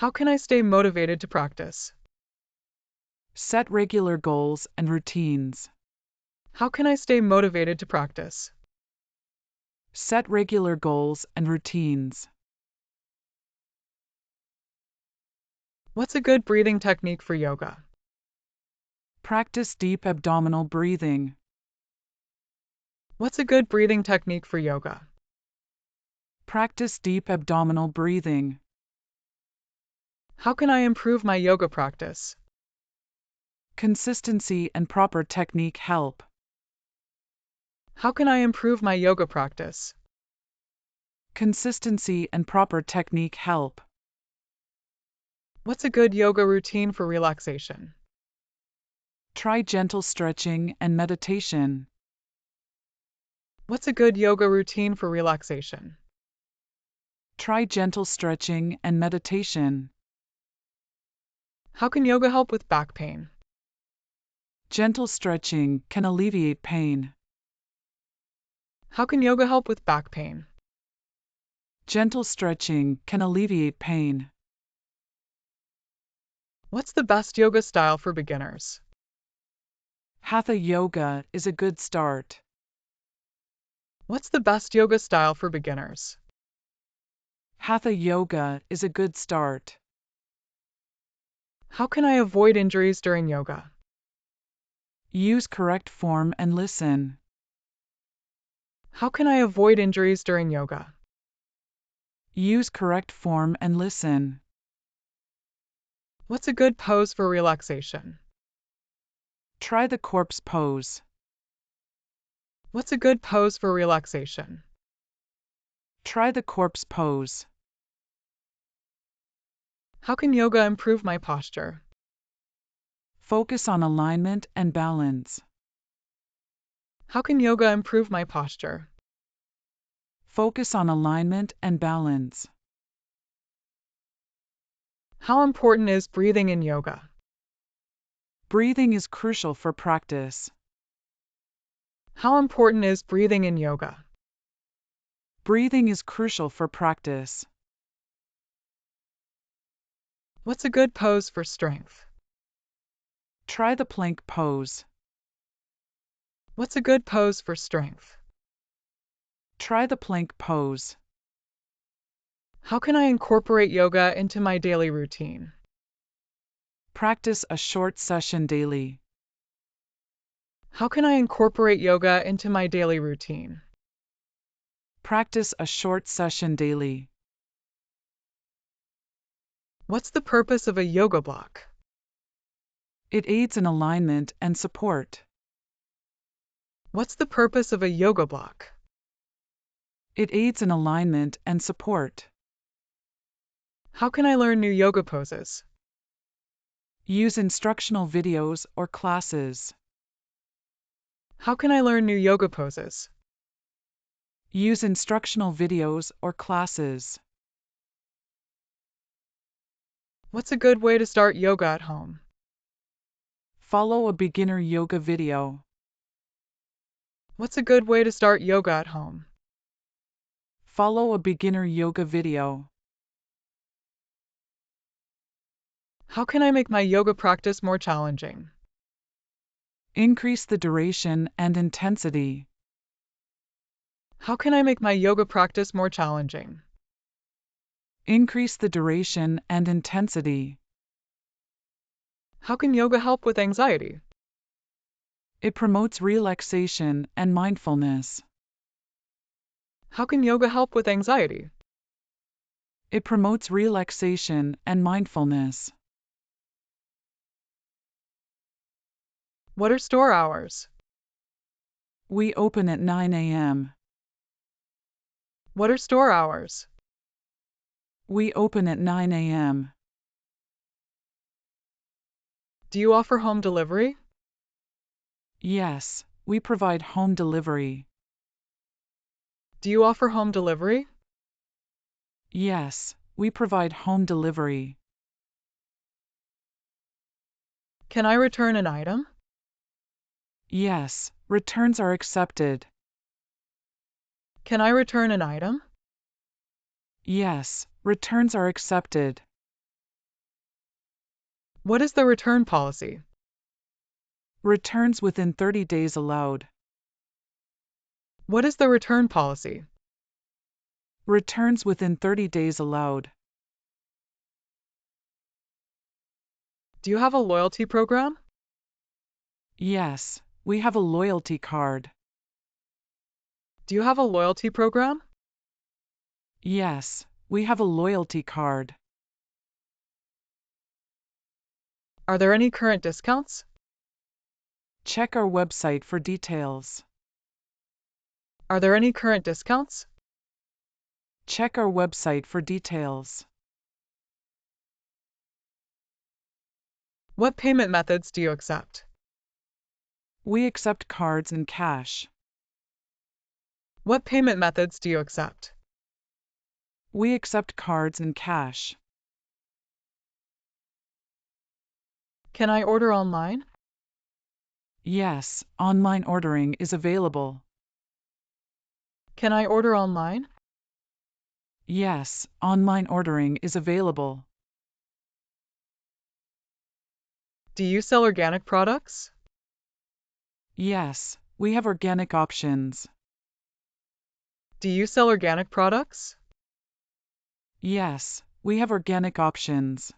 How can I stay motivated to practice? Set regular goals and routines. How can I stay motivated to practice? Set regular goals and routines. What's a good breathing technique for yoga? Practice deep abdominal breathing. What's a good breathing technique for yoga? Practice deep abdominal breathing. How can I improve my yoga practice? Consistency and proper technique help. How can I improve my yoga practice? Consistency and proper technique help. What's a good yoga routine for relaxation? Try gentle stretching and meditation. What's a good yoga routine for relaxation? Try gentle stretching and meditation. How can yoga help with back pain? Gentle stretching can alleviate pain. How can yoga help with back pain? Gentle stretching can alleviate pain. What's the best yoga style for beginners? Hatha yoga is a good start. What's the best yoga style for beginners? Hatha yoga is a good start. How can I avoid injuries during yoga? Use correct form and listen. How can I avoid injuries during yoga? Use correct form and listen. What's a good pose for relaxation? Try the corpse pose. What's a good pose for relaxation? Try the corpse pose. How can yoga improve my posture? Focus on alignment and balance. How can yoga improve my posture? Focus on alignment and balance. How important is breathing in yoga? Breathing is crucial for practice. How important is breathing in yoga? Breathing is crucial for practice. What's a good pose for strength? Try the plank pose. What's a good pose for strength? Try the plank pose. How can I incorporate yoga into my daily routine? Practice a short session daily. How can I incorporate yoga into my daily routine? Practice a short session daily. What's the purpose of a yoga block? It aids in alignment and support. What's the purpose of a yoga block? It aids in alignment and support. How can I learn new yoga poses? Use instructional videos or classes. How can I learn new yoga poses? Use instructional videos or classes. What's a good way to start yoga at home? Follow a beginner yoga video. What's a good way to start yoga at home? Follow a beginner yoga video. How can I make my yoga practice more challenging? Increase the duration and intensity. How can I make my yoga practice more challenging? Increase the duration and intensity. How can yoga help with anxiety? It promotes relaxation and mindfulness. How can yoga help with anxiety? It promotes relaxation and mindfulness. What are store hours? We open at 9 a.m. What are store hours? We open at 9 a.m. Do you offer home delivery? Yes, we provide home delivery. Do you offer home delivery? Yes, we provide home delivery. Can I return an item? Yes, returns are accepted. Can I return an item? Yes, returns are accepted. What is the return policy? Returns within 30 days allowed. What is the return policy? Returns within 30 days allowed. Do you have a loyalty program? Yes, we have a loyalty card. Do you have a loyalty program? Yes, we have a loyalty card. Are there any current discounts? Check our website for details. Are there any current discounts? Check our website for details. What payment methods do you accept? We accept cards and cash. What payment methods do you accept? We accept cards and cash. Can I order online? Yes, online ordering is available. Can I order online? Yes, online ordering is available. Do you sell organic products? Yes, we have organic options. Do you sell organic products? Yes, we have organic options.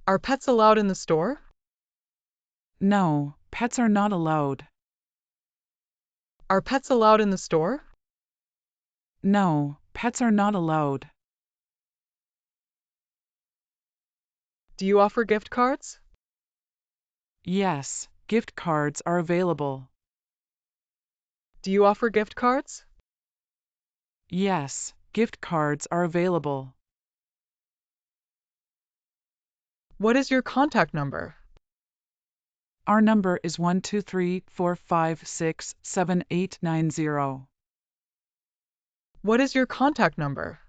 Are pets allowed in the store? No, pets are not allowed. Are pets allowed in the store? No, pets are not allowed. Do you offer gift cards? Yes, gift cards are available. Do you offer gift cards? Yes, gift cards are available. What is your contact number? Our number is 123-456-7890. What is your contact number?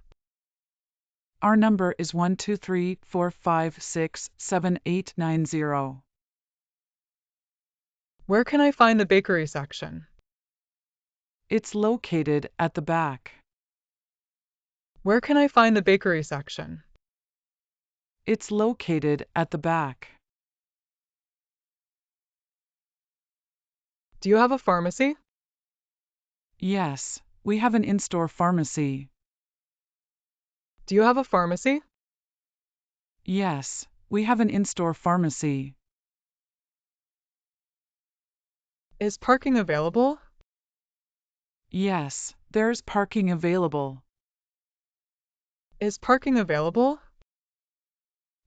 Our number is 123-456-7890. Where can I find the bakery section? It's located at the back. Where can I find the bakery section? It's located at the back. Do you have a pharmacy? Yes, we have an in-store pharmacy. Do you have a pharmacy? Yes, we have an in-store pharmacy. Is parking available? Yes, there's parking available. Is parking available?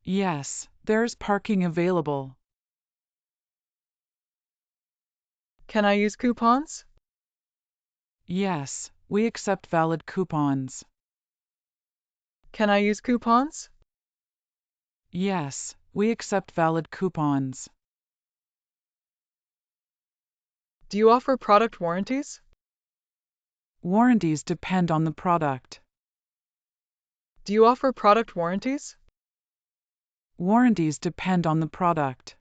Yes, there's parking available. Can I use coupons? Yes, we accept valid coupons. Can I use coupons? Yes, we accept valid coupons. Do you offer product warranties? Warranties depend on the product. Do you offer product warranties? Warranties depend on the product.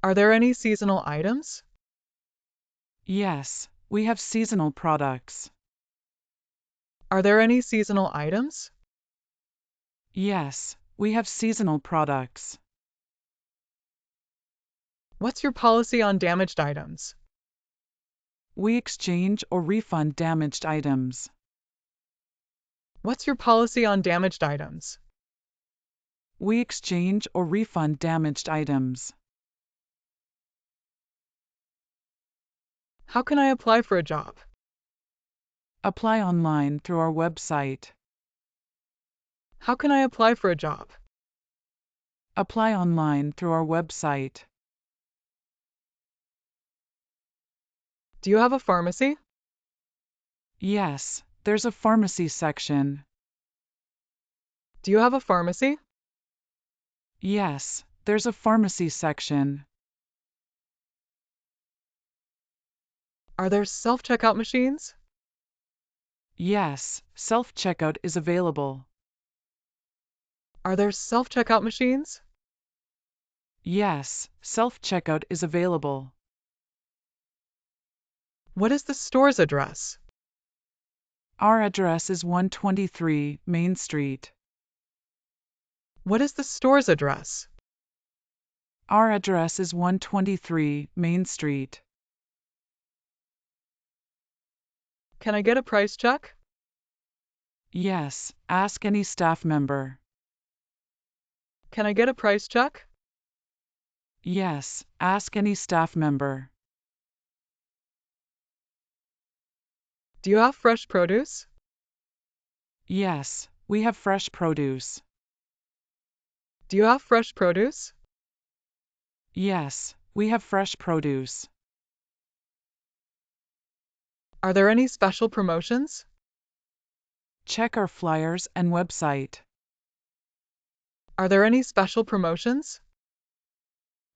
Are there any seasonal items? Yes, we have seasonal products. Are there any seasonal items? Yes, we have seasonal products. What's your policy on damaged items? We exchange or refund damaged items. What's your policy on damaged items? We exchange or refund damaged items. How can I apply for a job? Apply online through our website. How can I apply for a job? Apply online through our website. Do you have a pharmacy? Yes, there's a pharmacy section. Do you have a pharmacy? Yes, there's a pharmacy section. Are there self-checkout machines? Yes, self-checkout is available. Are there self-checkout machines? Yes, self-checkout is available. What is the store's address? Our address is 123 Main Street. What is the store's address? Our address is 123 Main Street. Can I get a price check? Yes, ask any staff member. Can I get a price check? Yes, ask any staff member. Do you have fresh produce? Yes, we have fresh produce. Do you have fresh produce? Yes, we have fresh produce. Are there any special promotions? Check our flyers and website. Are there any special promotions?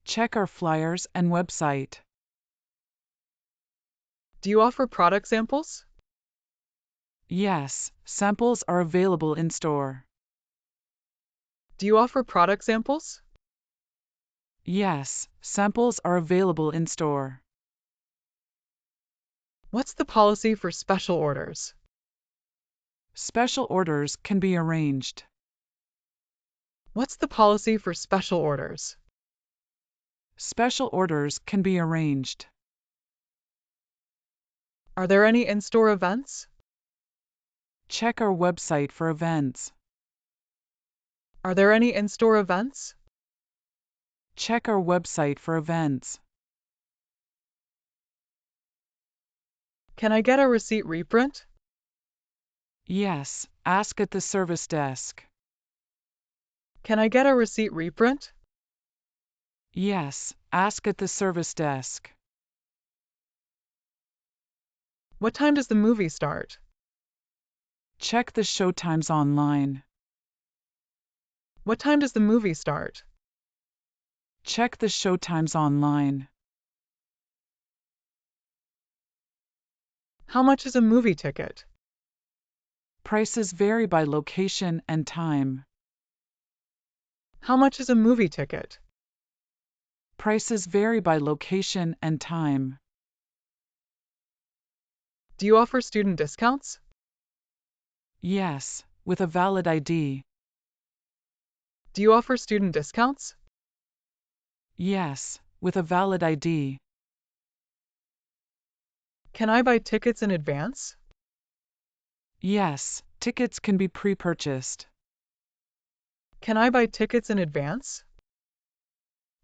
Check our flyers and website. Do you offer product samples? Yes, samples are available in store. Do you offer product samples? Yes, samples are available in store. What's the policy for special orders? Special orders can be arranged. What's the policy for special orders? Special orders can be arranged. Are there any in-store events? Check our website for events. Are there any in-store events? Check our website for events. Can I get a receipt reprint? Yes, ask at the service desk. Can I get a receipt reprint? Yes, ask at the service desk. What time does the movie start? Check the showtimes online. What time does the movie start? Check the showtimes online. How much is a movie ticket? Prices vary by location and time. How much is a movie ticket? Prices vary by location and time. Do you offer student discounts? Yes, with a valid ID. Do you offer student discounts? Yes, with a valid ID. Can I buy tickets in advance? Yes, tickets can be pre-purchased. Can I buy tickets in advance?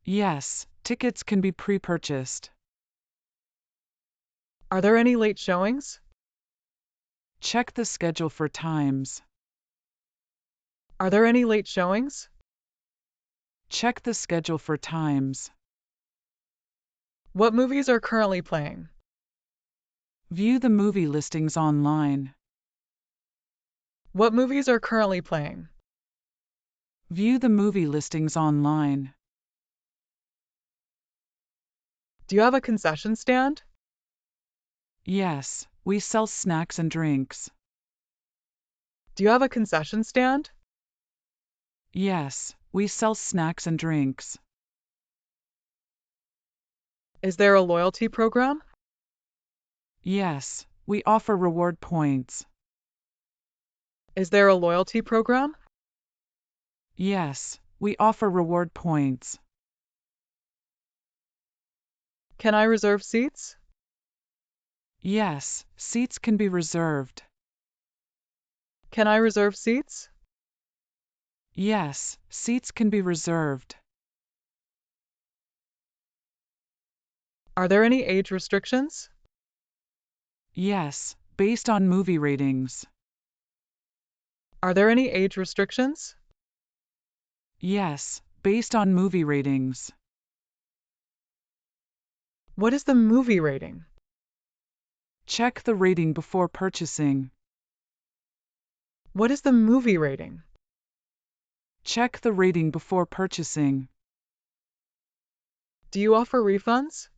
Yes, tickets can be pre-purchased. Are there any late showings? Check the schedule for times. Are there any late showings? Check the schedule for times. What movies are currently playing? View the movie listings online. What movies are currently playing? View the movie listings online. Do you have a concession stand? Yes, we sell snacks and drinks. Do you have a concession stand? Yes, we sell snacks and drinks. Is there a loyalty program? Yes, we offer reward points. Is there a loyalty program? Yes, we offer reward points. Can I reserve seats? Yes, seats can be reserved. Can I reserve seats? Yes, seats can be reserved. Are there any age restrictions? Yes, based on movie ratings. Are there any age restrictions? Yes, based on movie ratings. What is the movie rating? Check the rating before purchasing. What is the movie rating? Check the rating before purchasing. Do you offer refunds?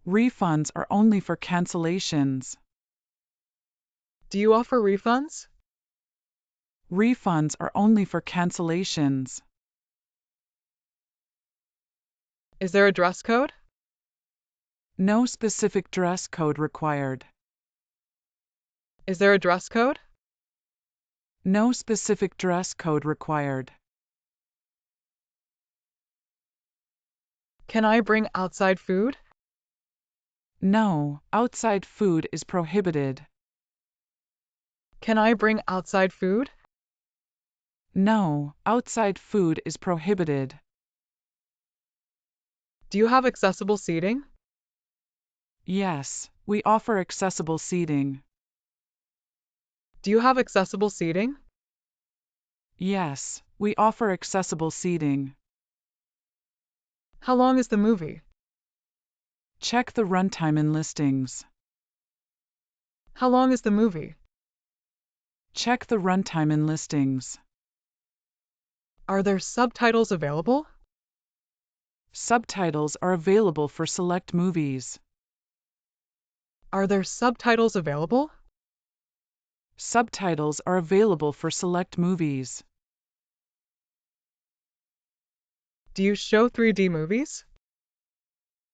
Refunds are only for cancellations. Do you offer refunds? Refunds are only for cancellations. Is there a dress code? No specific dress code required. Is there a dress code? No specific dress code required. Can I bring outside food? No, outside food is prohibited. Can I bring outside food? No, outside food is prohibited. Do you have accessible seating? Yes, we offer accessible seating. Do you have accessible seating? Yes, we offer accessible seating. How long is the movie? Check the runtime in listings. How long is the movie? Check the runtime in listings. Are there subtitles available? Subtitles are available for select movies. Are there subtitles available? Subtitles are available for select movies. Do you show 3D movies?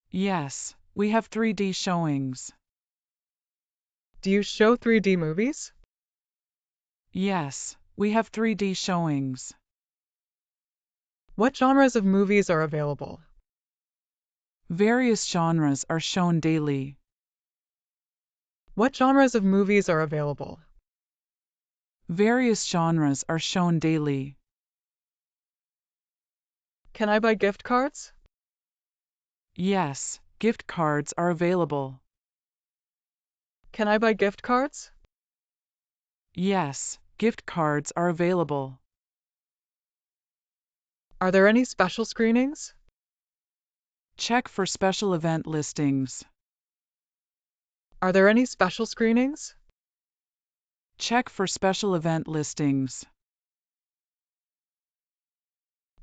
Yes, we have 3D showings. Do you show 3D movies? Yes, we have 3D showings. What genres of movies are available? Various genres are shown daily. What genres of movies are available? Various genres are shown daily. Can I buy gift cards? Yes, gift cards are available. Can I buy gift cards? Yes, gift cards are available. Are there any special screenings? Check for special event listings. Are there any special screenings? Check for special event listings.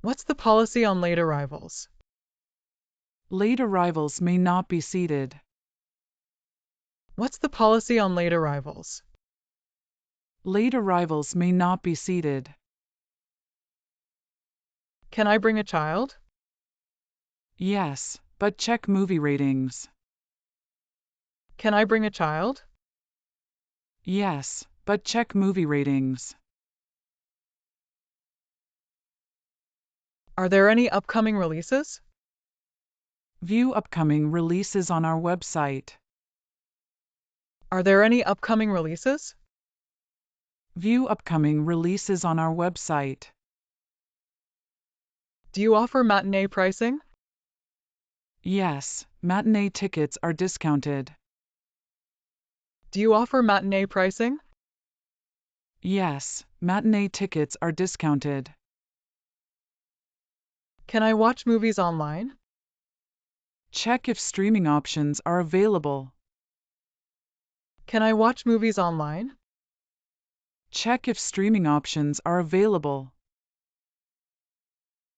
What's the policy on late arrivals? Late arrivals may not be seated. What's the policy on late arrivals? Late arrivals may not be seated. Can I bring a child? Yes, but check movie ratings. Can I bring a child? Yes, but check movie ratings. Are there any upcoming releases? View upcoming releases on our website. Are there any upcoming releases? View upcoming releases on our website. Do you offer matinee pricing? Yes, matinee tickets are discounted. Do you offer matinee pricing? Yes, matinee tickets are discounted. Can I watch movies online? Check if streaming options are available. Can I watch movies online? Check if streaming options are available.